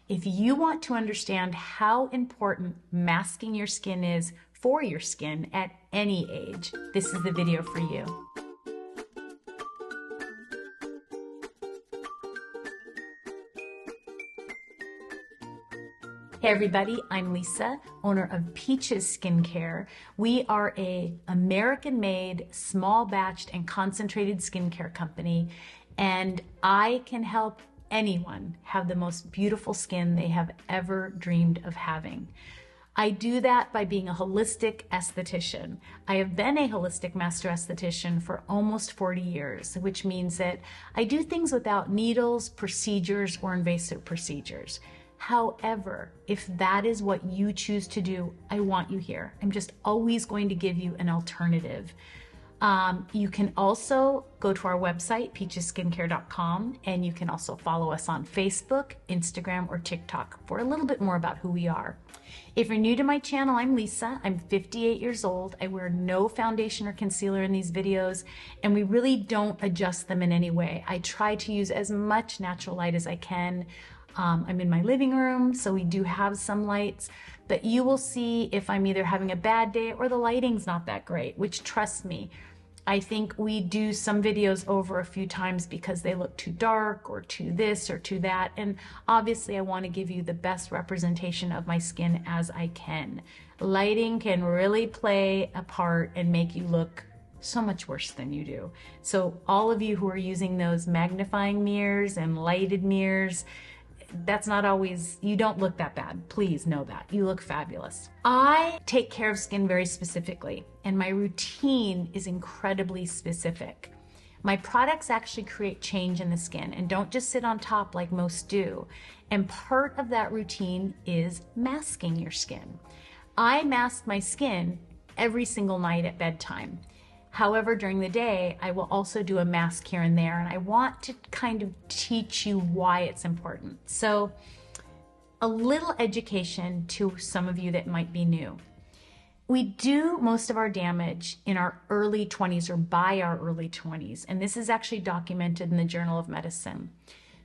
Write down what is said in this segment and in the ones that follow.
If you want to understand how important masking your skin is for your skin at any age, this is the video for you. Hey everybody, I'm Lisa, owner of Peaches Skincare. We are an American-made, small-batched, and concentrated skincare company, and I can help anyone have the most beautiful skin they have ever dreamed of having. I do that by being a holistic esthetician. I have been a holistic master esthetician for almost 40 years, which means that I do things without needles, procedures, or invasive procedures. However, if that is what you choose to do, I want you here. I'm just always going to give you an alternative. You can also go to our website, peachesskincare.com, and you can also follow us on Facebook, Instagram, or TikTok for a little bit more about who we are. If you're new to my channel, I'm Lisa. I'm 58 years old. I wear no foundation or concealer in these videos, and we really don't adjust them in any way. I try to use as much natural light as I can. I'm in my living room, so we do have some lights, but you will see if I'm either having a bad day or the lighting's not that great, which, trust me, I think we do some videos over a few times because they look too dark or too this or too that. And obviously I want to give you the best representation of my skin as I can. Lighting can really play a part and make you look so much worse than you do. So all of you who are using those magnifying mirrors and lighted mirrors, that's not always, you don't look that bad. Please know that. You look fabulous. I take care of skin very specifically, and my routine is incredibly specific. My products actually create change in the skin and don't just sit on top like most do. And part of that routine is masking your skin. I mask my skin every single night at bedtime. However, during the day, I will also do a mask here and there, and I want to kind of teach you why it's important. So, a little education to some of you that might be new. We do most of our damage in our early 20s or by our early 20s, and this is actually documented in the Journal of Medicine.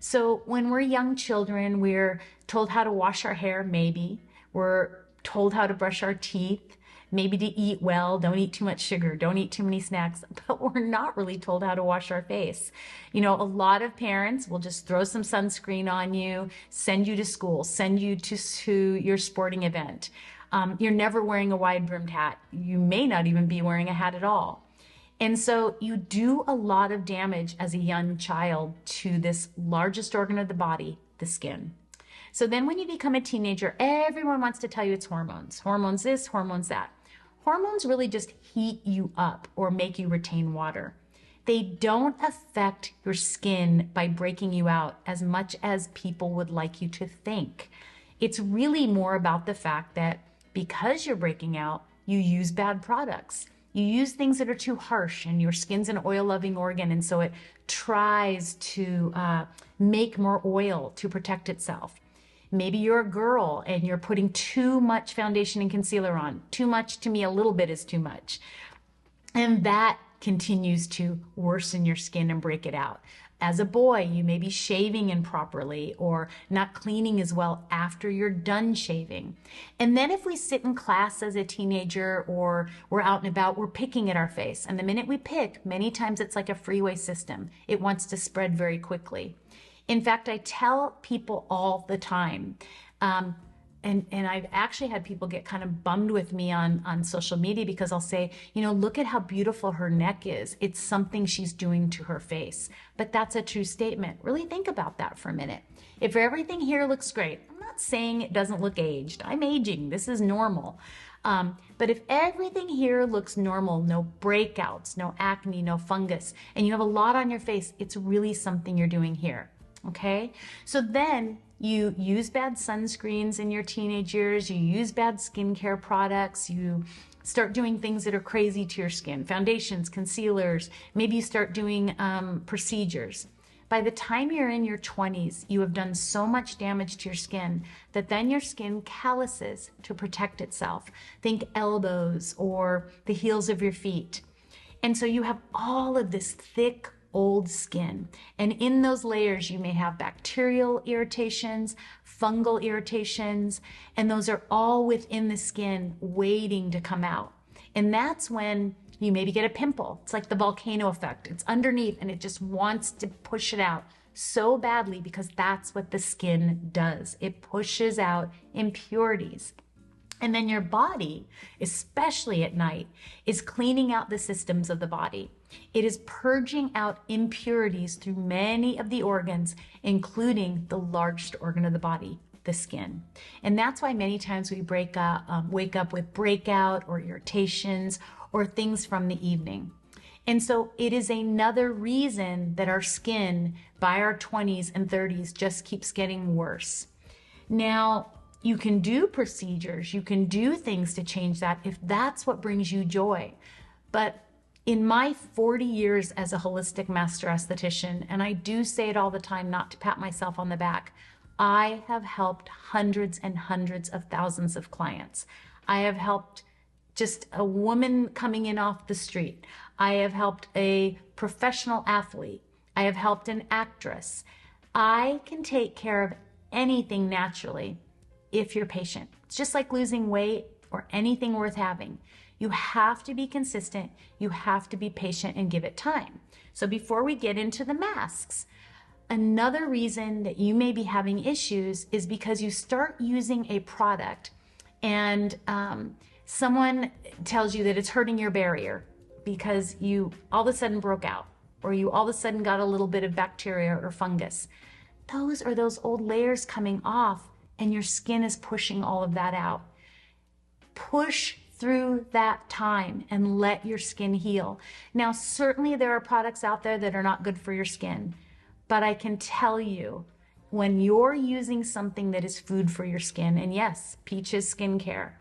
So, when we're young children, we're told how to wash our hair, maybe. We're told how to brush our teeth. Maybe to eat well, don't eat too much sugar, don't eat too many snacks, but we're not really told how to wash our face. You know, a lot of parents will just throw some sunscreen on you, send you to school, send you to your sporting event. You're never wearing a wide-brimmed hat. You may not even be wearing a hat at all. And so you do a lot of damage as a young child to this largest organ of the body, the skin. So then when you become a teenager, everyone wants to tell you it's hormones. Hormones this, hormones that. Hormones really just heat you up or make you retain water. They don't affect your skin by breaking you out as much as people would like you to think. It's really more about the fact that because you're breaking out, you use bad products. You use things that are too harsh, and your skin's an oil-loving organ, and so it tries to make more oil to protect itself. Maybe you're a girl and you're putting too much foundation and concealer on. Too much, to me, a little bit is too much. And that continues to worsen your skin and break it out. As a boy, you may be shaving improperly or not cleaning as well after you're done shaving. And then if we sit in class as a teenager or we're out and about, we're picking at our face. And the minute we pick, many times it's like a freeway system. It wants to spread very quickly. In fact, I tell people all the time, and I've actually had people get kind of bummed with me on social media because I'll say, you know, look at how beautiful her neck is. It's something she's doing to her face. But that's a true statement. Really think about that for a minute. If everything here looks great, I'm not saying it doesn't look aged. I'm aging. This is normal. But if everything here looks normal, no breakouts, no acne, no fungus, and you have a lot on your face, it's really something you're doing here. Okay, so then you use bad sunscreens in your teenage years, you use bad skincare products, you start doing things that are crazy to your skin, foundations, concealers, maybe you start doing procedures. By the time you're in your 20s, you have done so much damage to your skin that then your skin calluses to protect itself. Think elbows or the heels of your feet. And so you have all of this thick old skin. And in those layers, you may have bacterial irritations, fungal irritations, and those are all within the skin waiting to come out. And that's when you maybe get a pimple. It's like the volcano effect. It's underneath and it just wants to push it out so badly because that's what the skin does. It pushes out impurities. And then your body, especially at night, is cleaning out the systems of the body. It is purging out impurities through many of the organs, including the largest organ of the body, the skin. And that's why many times we wake up with breakout or irritations or things from the evening. And so it is another reason that our skin by our 20s and 30s just keeps getting worse. Now, you can do procedures, you can do things to change that if that's what brings you joy. But in my 40 years as a holistic master esthetician, and I do say it all the time, not to pat myself on the back, I have helped hundreds and hundreds of thousands of clients. I have helped just a woman coming in off the street. I have helped a professional athlete. I have helped an actress. I can take care of anything naturally if you're patient. It's just like losing weight or anything worth having. You have to be consistent. You have to be patient and give it time. So before we get into the masks, another reason that you may be having issues is because you start using a product and someone tells you that it's hurting your barrier because you all of a sudden broke out or you all of a sudden got a little bit of bacteria or fungus. Those are those old layers coming off and your skin is pushing all of that out. Push through that time and let your skin heal. Now, certainly there are products out there that are not good for your skin, but I can tell you when you're using something that is food for your skin, and yes, Peach's skincare,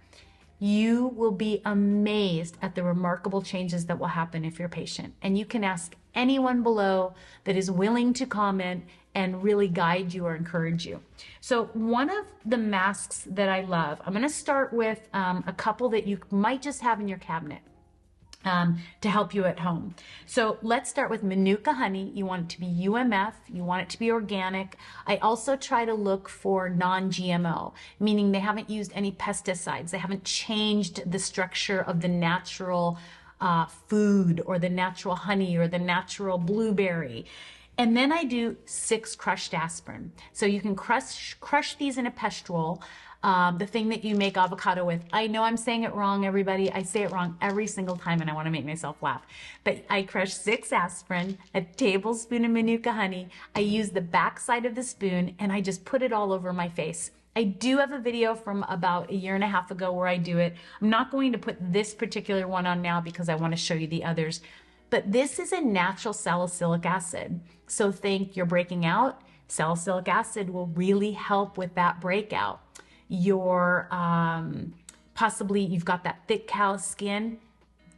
you will be amazed at the remarkable changes that will happen if you're patient. And you can ask anyone below that is willing to comment and really guide you or encourage you. So one of the masks that I love, I'm gonna start with a couple that you might just have in your cabinet to help you at home. So let's start with Manuka honey. You want it to be UMF, you want it to be organic. I also try to look for non-GMO, meaning they haven't used any pesticides. They haven't changed the structure of the natural food or the natural honey or the natural blueberry. And then I do 6 crushed aspirin. So you can crush these in a pestole, the thing that you make avocado with. I know I'm saying it wrong, everybody. I say it wrong every single time and I want to make myself laugh. But I crush 6 aspirin, a tablespoon of Manuka honey. I use the back side of the spoon and I just put it all over my face. I do have a video from about a year and a half ago where I do it. I'm not going to put this particular one on now because I want to show you the others. But this is a natural salicylic acid. So think you're breaking out, salicylic acid will really help with that breakout. Your possibly you've got that thick callous skin,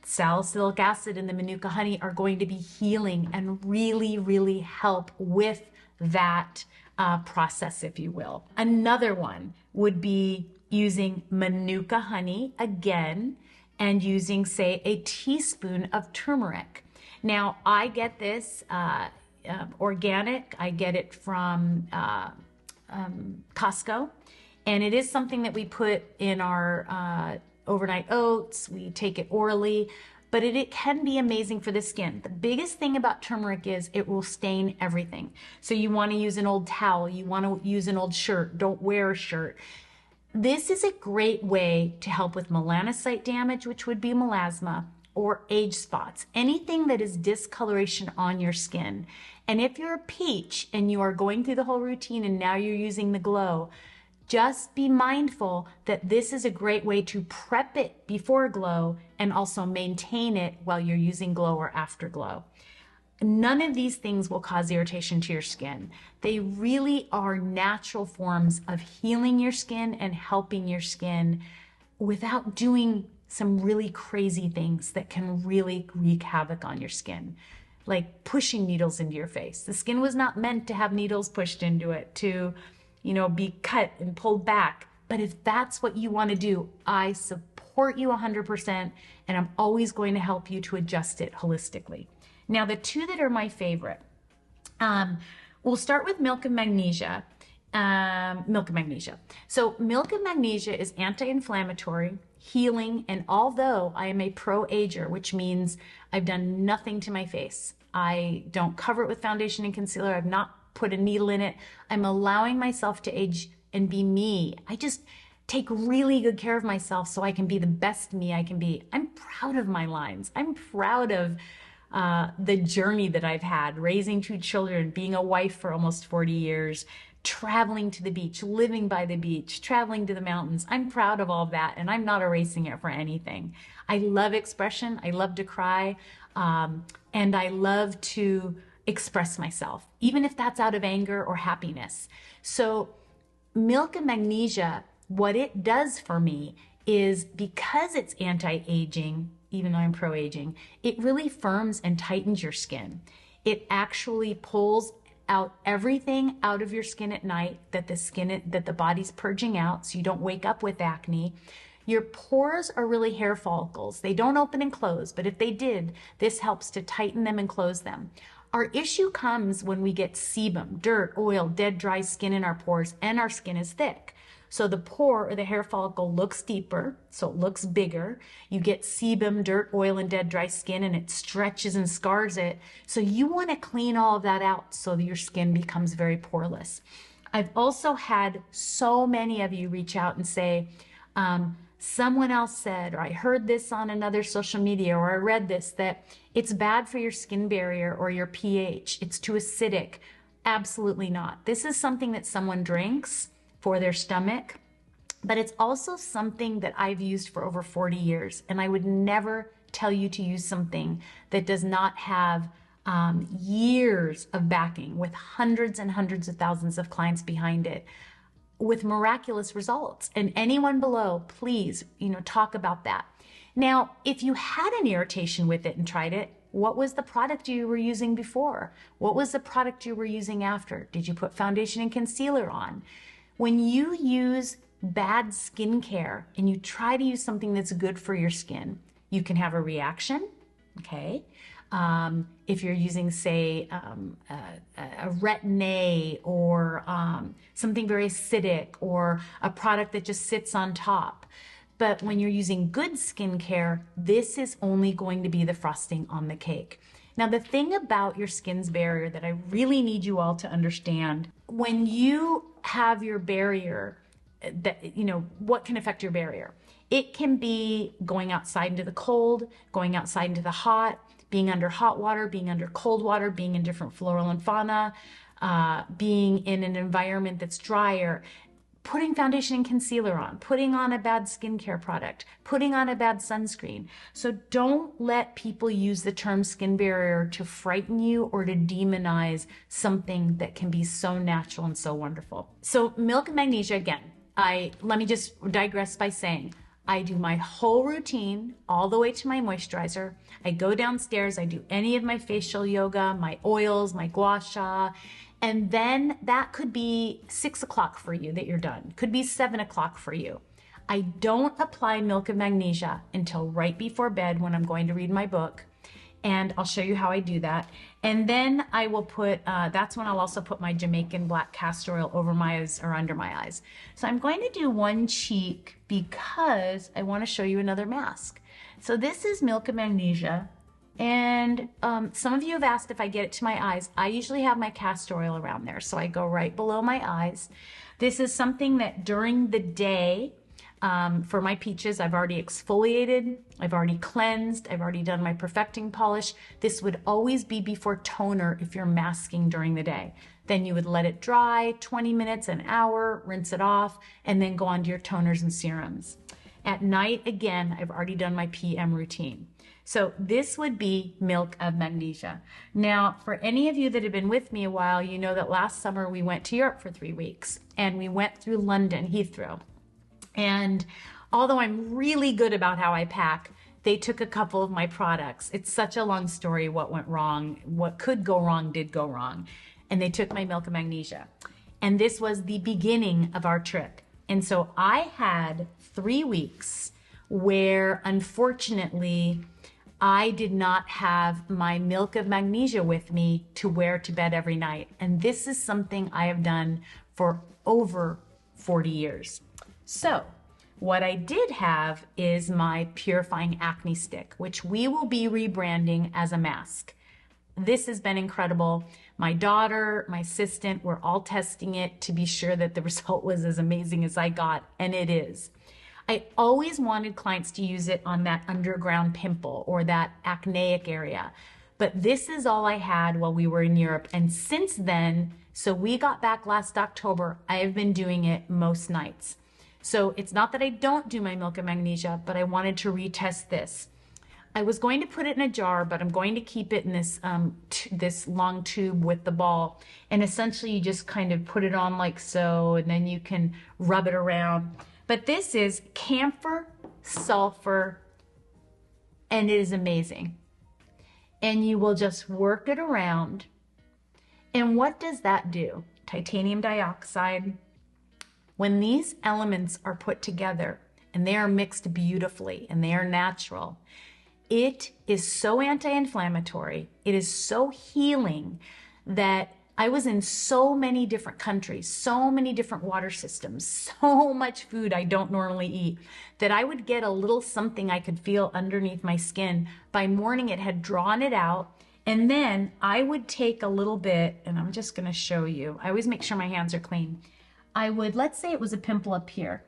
salicylic acid and the Manuka honey are going to be healing and really, really help with that process, if you will. Another one would be using Manuka honey again and using, say, a teaspoon of turmeric. Now, I get this organic. I get it from Costco. And it is something that we put in our overnight oats. We take it orally, but it can be amazing for the skin. The biggest thing about turmeric is it will stain everything. So you want to use an old towel. You want to use an old shirt. Don't wear a shirt. This is a great way to help with melanocyte damage, which would be melasma, or age spots, anything that is discoloration on your skin. And if you're a peach and you are going through the whole routine and now you're using the glow, just be mindful that this is a great way to prep it before glow and also maintain it while you're using glow or after glow. None of these things will cause irritation to your skin. They really are natural forms of healing your skin and helping your skin without doing some really crazy things that can really wreak havoc on your skin, like pushing needles into your face. The skin was not meant to have needles pushed into it to, be cut and pulled back. But if that's what you want to do, I support you 100%, and I'm always going to help you to adjust it holistically. Now, the two that are my favorite, we'll start with Milk of Magnesia. Milk of Magnesia. So Milk of Magnesia is anti-inflammatory, healing, and although I am a pro-ager, which means I've done nothing to my face, I don't cover it with foundation and concealer, I've not put a needle in it, I'm allowing myself to age and be me. I just take really good care of myself so I can be the best me I can be. I'm proud of my lines. I'm proud of the journey that I've had, raising 2 children, being a wife for almost 40 years, traveling to the beach, living by the beach, traveling to the mountains. I'm proud of all that, and I'm not erasing it for anything. I love expression. I love to cry, and I love to express myself, even if that's out of anger or happiness. So Milk of Magnesia, what it does for me is, because it's anti-aging, even though I'm pro-aging, it really firms and tightens your skin. It actually pulls out everything out of your skin at night that the body's purging out, so you don't wake up with acne. Your pores are really hair follicles. They don't open and close, but if they did, this helps to tighten them and close them. Our issue comes when we get sebum, dirt, oil, dead, dry skin in our pores, and our skin is thick. So the pore or the hair follicle looks deeper, so it looks bigger. You get sebum, dirt, oil, and dead, dry skin, and it stretches and scars it. So you want to clean all of that out so that your skin becomes very poreless. I've also had so many of you reach out and say, someone else said, or I heard this on another social media, or I read this, that it's bad for your skin barrier or your pH. It's too acidic. Absolutely not. This is something that someone drinks for their stomach, but it's also something that I've used for over 40 years. And I would never tell you to use something that does not have years of backing, with hundreds and hundreds of thousands of clients behind it, with miraculous results. And anyone below, please, talk about that. Now, if you had an irritation with it and tried it, what was the product you were using before? What was the product you were using after? Did you put foundation and concealer on? When you use bad skincare and you try to use something that's good for your skin, you can have a reaction, okay? If you're using, say, a retin-A or something very acidic, or a product that just sits on top. But when you're using good skincare, this is only going to be the frosting on the cake. Now, the thing about your skin's barrier that I really need you all to understand, when you have your barrier, that, what can affect your barrier? It can be going outside into the cold, going outside into the hot, being under hot water, being under cold water, being in different flora and fauna, being in an environment that's drier, putting foundation and concealer on, putting on a bad skincare product, putting on a bad sunscreen. So don't let people use the term skin barrier to frighten you or to demonize something that can be so natural and so wonderful. So Milk of Magnesia, again, let me just digress by saying, I do my whole routine all the way to my moisturizer. I go downstairs, I do any of my facial yoga, my oils, my gua sha, and then that could be 6 o'clock for you that you're done. Could be 7 o'clock for you. I don't apply Milk of Magnesia until right before bed when I'm going to read my book. And I'll show you how I do that. And then I will put, that's when I'll also put my Jamaican black castor oil over my eyes or under my eyes. So I'm going to do one cheek because I want to show you another mask. So this is Milk of Magnesia. And some of you have asked if I get it to my eyes. I usually have my castor oil around there, so I go right below my eyes. This is something that during the day, for my peaches, I've already exfoliated, I've already cleansed, I've already done my perfecting polish. This would always be before toner if you're masking during the day. Then you would let it dry, 20 minutes, an hour, rinse it off, and then go on to your toners and serums. At night, again, I've already done my PM routine. So this would be Milk of Magnesia. Now, for any of you that have been with me a while, you know that last summer we went to Europe for 3 weeks, and we went through London, Heathrow. And although I'm really good about how I pack, they took a couple of my products. It's such a long story what went wrong. What could go wrong did go wrong. And they took my Milk of Magnesia. And this was the beginning of our trip. And so I had 3 weeks where, unfortunately, I did not have my Milk of Magnesia with me to wear to bed every night. And this is something I have done for over 40 years. So what I did have is my Purifying Acne Stick, which we will be rebranding as a mask. This has been incredible. My daughter, my assistant, we're all testing it to be sure that the result was as amazing as I got, and it is. I always wanted clients to use it on that underground pimple or that acneic area, but this is all I had while we were in Europe. And since then, so we got back last October, I have been doing it most nights. So it's not that I don't do my Milk of Magnesia, but I wanted to retest this. I was going to put it in a jar, but I'm going to keep it in this this long tube with the ball. And essentially you just kind of put it on like so, and then you can rub it around. But this is camphor, sulfur, and it is amazing. And you will just work it around. And what does that do? Titanium dioxide. When these elements are put together and they are mixed beautifully and they are natural, it is so anti-inflammatory, it is so healing that I was in so many different countries, so many different water systems, so much food I don't normally eat, that I would get a little something I could feel underneath my skin. By morning it had drawn it out, and then I would take a little bit, and I'm just gonna show you. I always make sure my hands are clean. I would, let's say it was a pimple up here.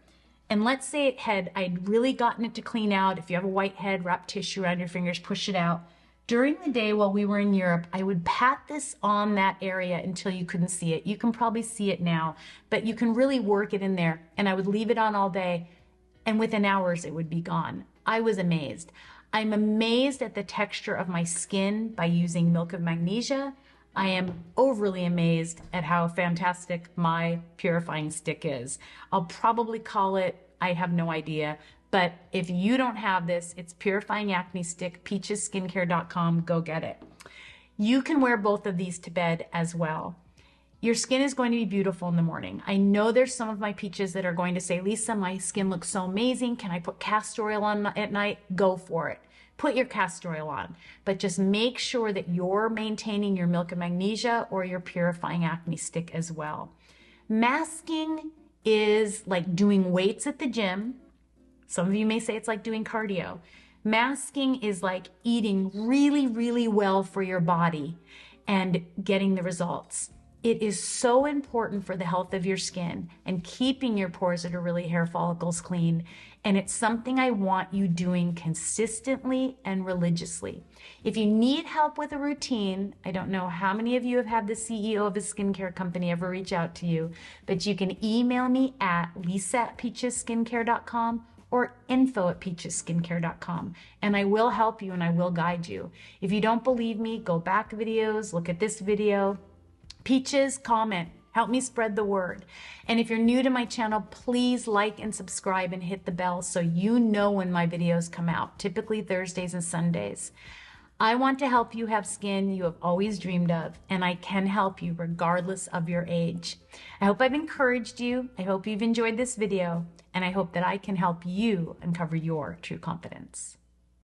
And let's say I'd really gotten it to clean out. If you have a white head, wrap tissue around your fingers, push it out. During the day while we were in Europe, I would pat this on that area until you couldn't see it. You can probably see it now, but you can really work it in there. And I would leave it on all day, and within hours it would be gone. I was amazed. I'm amazed at the texture of my skin by using Milk of Magnesia. I am overly amazed at how fantastic my purifying stick is. I'll probably call it, I have no idea, but if you don't have this, it's Purifying Acne Stick, peachesskincare.com, go get it. You can wear both of these to bed as well. Your skin is going to be beautiful in the morning. I know there's some of my peaches that are going to say, Lisa, my skin looks so amazing. Can I put castor oil on at night? Go for it. Put your castor oil on, but just make sure that you're maintaining your Milk of Magnesia or your Purifying Acne Stick as well. Masking is like doing weights at the gym. Some of you may say it's like doing cardio. Masking is like eating really, really well for your body and getting the results. It is so important for the health of your skin and keeping your pores that are really hair follicles clean. And it's something I want you doing consistently and religiously. If you need help with a routine, I don't know how many of you have had the CEO of a skincare company ever reach out to you, but you can email me at lisa@peachesskincare.com or info@peachesskincare.com, and I will help you and I will guide you. If you don't believe me, go back videos, look at this video. Peaches, comment, help me spread the word. And if you're new to my channel, please like and subscribe and hit the bell so you know when my videos come out, typically Thursdays and Sundays. I want to help you have skin you have always dreamed of, and I can help you regardless of your age. I hope I've encouraged you. I hope you've enjoyed this video, and I hope that I can help you uncover your true confidence.